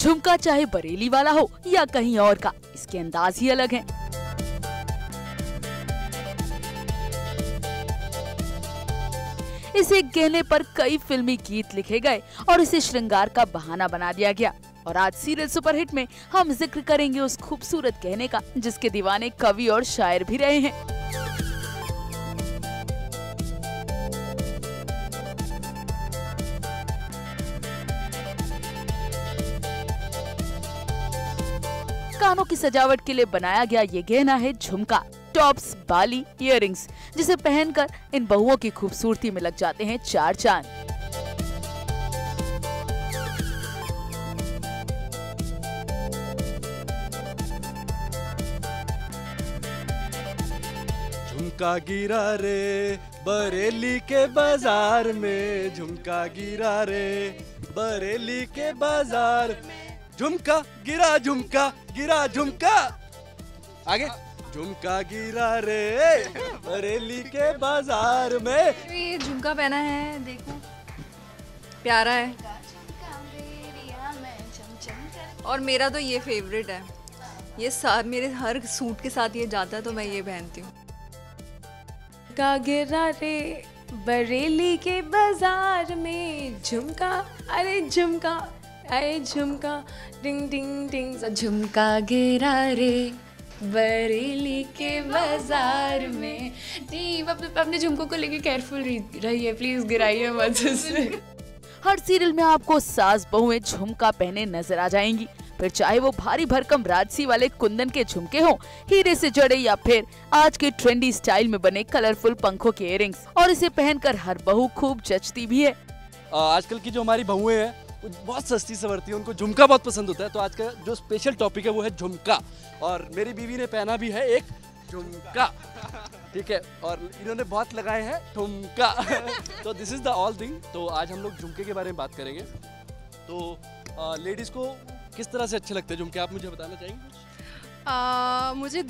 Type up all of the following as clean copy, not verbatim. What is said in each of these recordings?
झुमका चाहे बरेली वाला हो या कहीं और का, इसके अंदाज ही अलग हैं। इसे गहने पर कई फिल्मी गीत लिखे गए और इसे श्रृंगार का बहाना बना दिया गया। और आज सीरियल सुपरहिट में हम जिक्र करेंगे उस खूबसूरत गहने का जिसके दीवाने कवि और शायर भी रहे हैं। कानों की सजावट के लिए बनाया गया ये गहना है झुमका, टॉप्स, बाली, इयररिंग्स, जिसे पहनकर इन बहुओं की खूबसूरती में लग जाते हैं चार चांद। झुमका गिरा रे बरेली के बाजार में, झुमका गिरा रे बरेली के बाजार में, झुमका गिरा झुमका आगे, झुमका गिरा रे बरेली के बाजार में। ये झुमका पहना है, देखो प्यारा है और मेरा तो ये फेवरेट है। ये मेरे हर सूट के साथ ये जाता है तो मैं ये पहनती हूँ। झुमका गिरा रे बरेली के बाजार में, झुमका अरे झुमका अरे झुमका डिंग डिंग डिंग, झुमका गिरा रे बरेली के बाजार में। नहीं, अपने झुमकों को लेके केयरफुल रहिए प्लीज, गिराइए मत उसे। हर सीरियल में आपको सास बहुएं झुमका पहने नजर आ जाएंगी, फिर चाहे वो भारी भरकम राजसी वाले कुंदन के झुमके हों, हीरे से जड़े या फिर आज के ट्रेंडी स्टाइल में बने कलरफुल पंखों के इयररिंग्स। और इसे पहनकर हर बहू खूब जचती भी है। आजकल की जो हमारी बहुएं हैं बहुत सस्ती सवरती है, उनको झुमका बहुत पसंद होता है, तो आज का जो स्पेशल टॉपिक है वो है झुमका। और मेरी बीवी ने पहना भी है एक झुमका, ठीक है, और इन्होंने बहुत लगाए हैं ठुमका। तो this is the all thing. तो आज हम लोग झुमके के बारे में बात करेंगे। तो लेडीज को किस तरह से अच्छे लगते हैं झुमके, आप मुझे बताना चाहेंगे? मुझे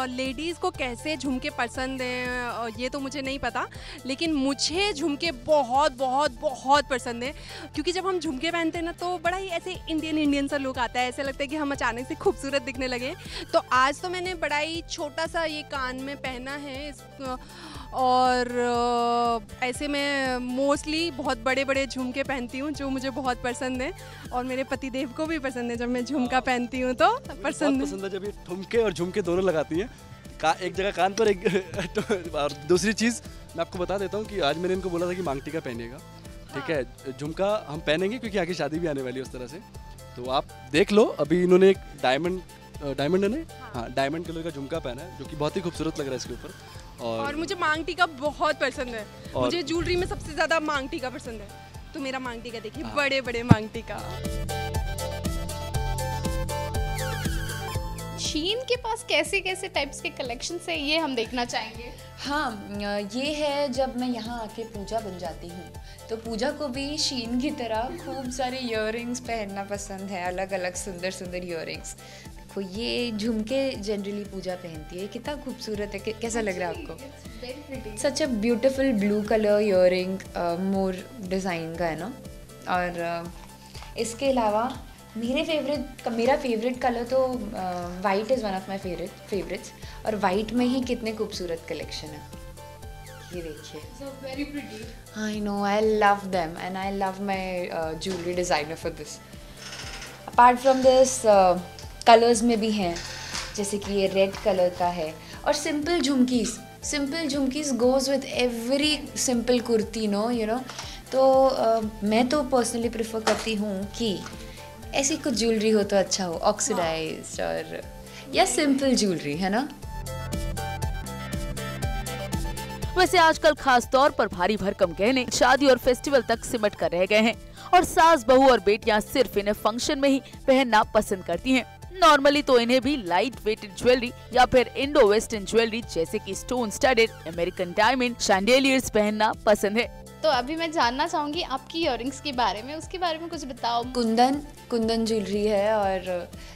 लेडीज़ को कैसे झुमके पसंद हैं ये तो मुझे नहीं पता, लेकिन मुझे झुमके बहुत बहुत बहुत पसंद है, क्योंकि जब हम झुमके पहनते हैं ना तो बड़ा ही ऐसे इंडियन सा लुक आता है, ऐसे लगता है कि हम अचानक से खूबसूरत दिखने लगे। तो आज तो मैंने बड़ा ही छोटा सा ये कान में पहना है और ऐसे मैं मोस्टली बहुत बड़े बड़े झुमके पहनती हूँ जो मुझे बहुत पसंद है और मेरे पतिदेव को भी पसंद है। जब मैं झुमका पहनती हूँ तो पसंद है जब ये ठुमके और झुमके दोनों लगाती हैं, एक जगह कान पर एक और दूसरी चीज़ मैं आपको बता देता हूँ कि आज मैंने इनको बोला था कि मांग टीका पहनेगा, ठीक है, झुमका हम पहनेंगे क्योंकि आगे शादी भी आने वाली है उस तरह से। तो आप देख लो, अभी इन्होंने एक डायमंड है ना, हाँ डायमंड कलर का झुमका पहना है जो कि बहुत ही खूबसूरत लग रहा है इसके ऊपर। और मुझे मांग टीका बहुत पसंद है, मुझे ज्वेलरी में सबसे ज़्यादा मांग टीका पसंद है। तो मेरा मांग टीका देखिए, बड़े बड़े मांग टीका। शीन के पास कैसे कैसे टाइप्स के कलेक्शन है ये हम देखना चाहेंगे। हाँ, ये है जब मैं यहाँ आके पूजा बन जाती हूँ तो पूजा को भी शीन की तरह खूब सारे इयररिंग्स पहनना पसंद है, अलग अलग सुंदर सुंदर इयररिंग्स। देखो ये झुमके जनरली पूजा पहनती है, कितना खूबसूरत है, कैसा लग रहा है आपको? Such a beautiful blue colour earring, मोर डिज़ाइन का है ना। और इसके अलावा मेरा फेवरेट कलर तो white is one of my favourites. और वाइट में ही कितने खूबसूरत कलेक्शन है, ये देखिए। I know, I love them and I love my jewellery designer for this. Apart from this colours में भी हैं, जैसे कि ये रेड कलर का है। और simple jhumkis goes with every simple kurti, you know. तो मैं तो पर्सनली प्रेफर करती हूँ कि ऐसी कुछ ज्वेलरी हो तो अच्छा हो, ऑक्सीडाइज्ड और या सिंपल ज्वेलरी, है ना। वैसे आजकल खास तौर पर भारी भरकम गहने शादी और फेस्टिवल तक सिमट कर रह गए हैं और सास बहू और बेटियां सिर्फ इन्हें फंक्शन में ही पहनना पसंद करती हैं। नॉर्मली तो इन्हें भी लाइट वेटेड ज्वेलरी या फिर इंडो वेस्टर्न ज्वेलरी जैसे कि स्टोन स्टडेड, अमेरिकन डायमंड, शैंडेलियर्स पहनना पसंद है। तो अभी मैं जानना चाहूंगी आपकी इयररिंग्स के बारे में, उसके बारे में कुछ बताओ। कुंदन ज्वेलरी है और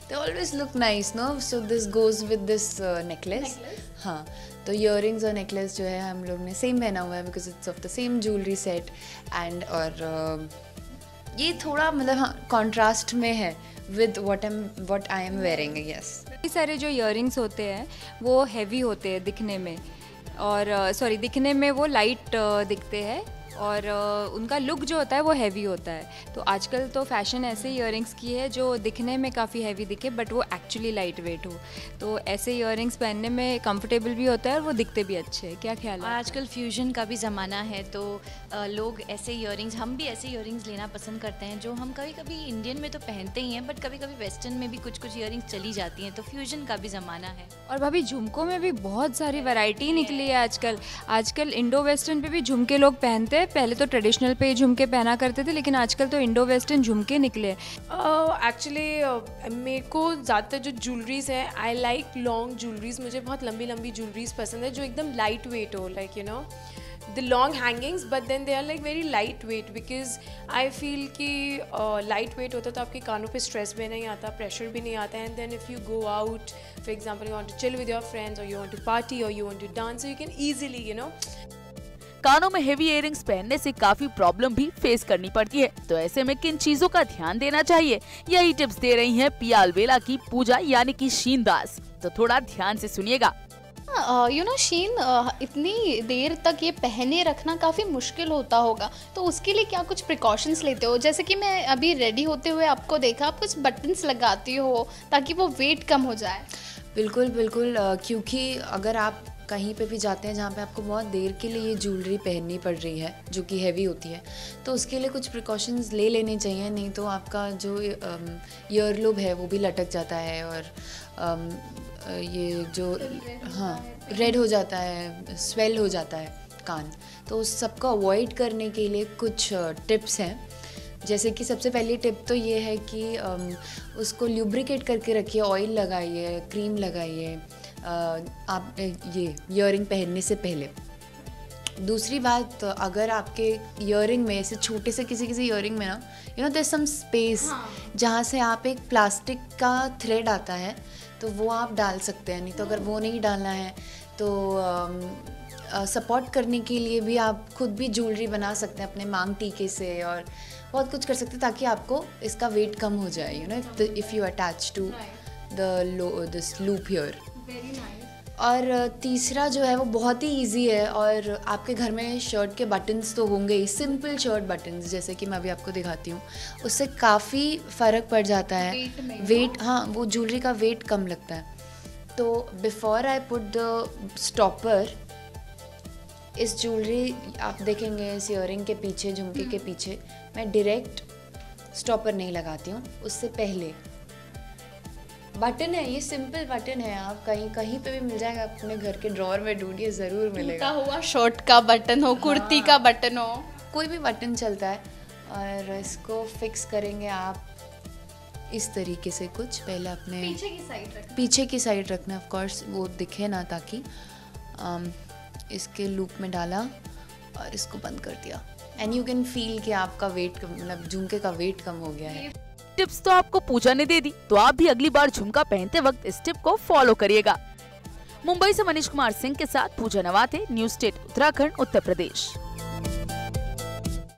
they always look nice, no, so this goes with this necklace. हाँ, तो इयररिंग्स और नेकलेस जो है हम लोग ने सेम पहना हुआ है because it's of the same jewellery set. And और ये थोड़ा मतलब हाँ कॉन्ट्रास्ट में है with what I am wearing. Yes, कई सारे जो इयररिंग्स होते हैं वो हैवी होते हैं दिखने में, और दिखने में वो लाइट दिखते हैं, और उनका लुक जो होता है वो हैवी होता है। तो आजकल तो फैशन ऐसे इयररिंग्स की है जो दिखने में काफ़ी हैवी दिखे बट वो एक्चुअली लाइट वेट हो। तो ऐसे इयररिंग्स पहनने में कंफर्टेबल भी होता है और वो दिखते भी अच्छे हैं। क्या ख्याल और है? आजकल फ्यूजन का भी ज़माना है, तो लोग ऐसे इयररिंग्स, हम भी ऐसे इयररिंग्स लेना पसंद करते हैं जो हम कभी कभी इंडियन में तो पहनते ही हैं, बट कभी कभी वेस्टर्न में भी कुछ कुछ इयररिंग्स चली जाती हैं, तो फ्यूजन का भी ज़माना है। और भाभी झुमकों में भी बहुत सारी वैरायटी निकली है आजकल इंडो वेस्टर्न पे भी झुमके लोग पहनते हैं। पहले तो ट्रेडिशनल पे ही झुमके पहना करते थे, लेकिन आजकल तो इंडो वेस्टर्न झुमके निकले। एक्चुअली मेरे को ज़्यादातर जो ज्वेलरीज है, आई लाइक लॉन्ग ज्वेलरीज। मुझे बहुत लंबी लंबी ज्वेलरीज पसंद है जो एकदम लाइट वेट हो, like you know the long hangings, but then they are like very lightweight, because I feel कि lightweight होता तो आपके कानों पे stress भी नहीं आता, pressure भी नहीं आता, and then if you go out, for example you want to chill with your friends or you want to party or you want to dance, so you can easily, you know. कानों में heavy earrings पहनने से काफी problem भी face करनी पड़ती है, तो ऐसे में किन चीजों का ध्यान देना चाहिए, यही टिप्स दे रही हैं पिया अलवेला की पूजा यानी कि शीन दास। तो थोड़ा ध्यान से सुनिएगा। यू नो शीन, इतनी देर तक ये पहने रखना काफ़ी मुश्किल होता होगा, तो उसके लिए क्या कुछ प्रिकॉशंस लेते हो? जैसे कि मैं अभी रेडी होते हुए आपको देखा, आप कुछ बटन्स लगाती हो ताकि वो वेट कम हो जाए। बिल्कुल बिल्कुल, क्योंकि अगर आप कहीं पे भी जाते हैं जहाँ पे आपको बहुत देर के लिए ये ज्वेलरी पहननी पड़ रही है जो कि हैवी होती है, तो उसके लिए कुछ प्रिकॉशंस ले लेने चाहिए, नहीं तो आपका जो ईयरलोब है वो भी लटक जाता है और ये जो हाँ रेड हो जाता है, स्वेल हो जाता है कान। तो उस सबको अवॉइड करने के लिए कुछ टिप्स हैं। जैसे कि सबसे पहली टिप तो ये है कि उसको ल्यूब्रिकेट करके रखिए, ऑयल लगाइए, क्रीम लगाइए आप ये ईयररिंग पहनने से पहले। दूसरी बात, अगर आपके ईयररिंग में ऐसे छोटे से किसी ईयररिंग में ना you know there some space जहाँ से आप एक प्लास्टिक का थ्रेड आता है तो वो आप डाल सकते हैं, नहीं तो अगर वो नहीं डालना है तो सपोर्ट करने के लिए भी आप खुद भी ज्वेलरी बना सकते हैं अपने मांग टीके से, और बहुत कुछ कर सकते हैं ताकि आपको इसका वेट कम हो जाए, you know if you attach to this loop here. और तीसरा जो है वो बहुत ही इजी है, और आपके घर में शर्ट के बटन्स तो होंगे ही, सिंपल शर्ट बटन्स जैसे कि मैं अभी आपको दिखाती हूँ, उससे काफ़ी फ़र्क पड़ जाता है वेट। हाँ, वो ज्वेलरी का वेट कम लगता है। तो before I put the stopper, इस ज्वेलरी आप देखेंगे इस ईयररिंग के पीछे, झुमके के पीछे मैं डायरेक्ट स्टॉपर नहीं लगाती हूँ, उससे पहले बटन है, ये सिंपल बटन है, आप कहीं पे भी मिल जाएगा, अपने घर के ड्रॉअर में ढूंढिए ज़रूर मिलेगा। हुआ शर्ट का बटन हो, कुर्ती का बटन हो, कोई भी बटन चलता है। और इसको फिक्स करेंगे आप इस तरीके से, कुछ पहले अपने पीछे की साइड रखना, ऑफ कोर्स वो दिखे ना, ताकि इसके लूप में डाला और इसको बंद कर दिया, एंड यू कैन फील कि आपका वेट मतलब झुमके का वेट कम हो गया है। टिप्स तो आपको पूजा ने दे दी, तो आप भी अगली बार झुमका पहनते वक्त इस टिप को फॉलो करिएगा। मुंबई से मनीष कुमार सिंह के साथ पूजा नवाते, न्यूज़ स्टेट उत्तराखंड, उत्तर प्रदेश।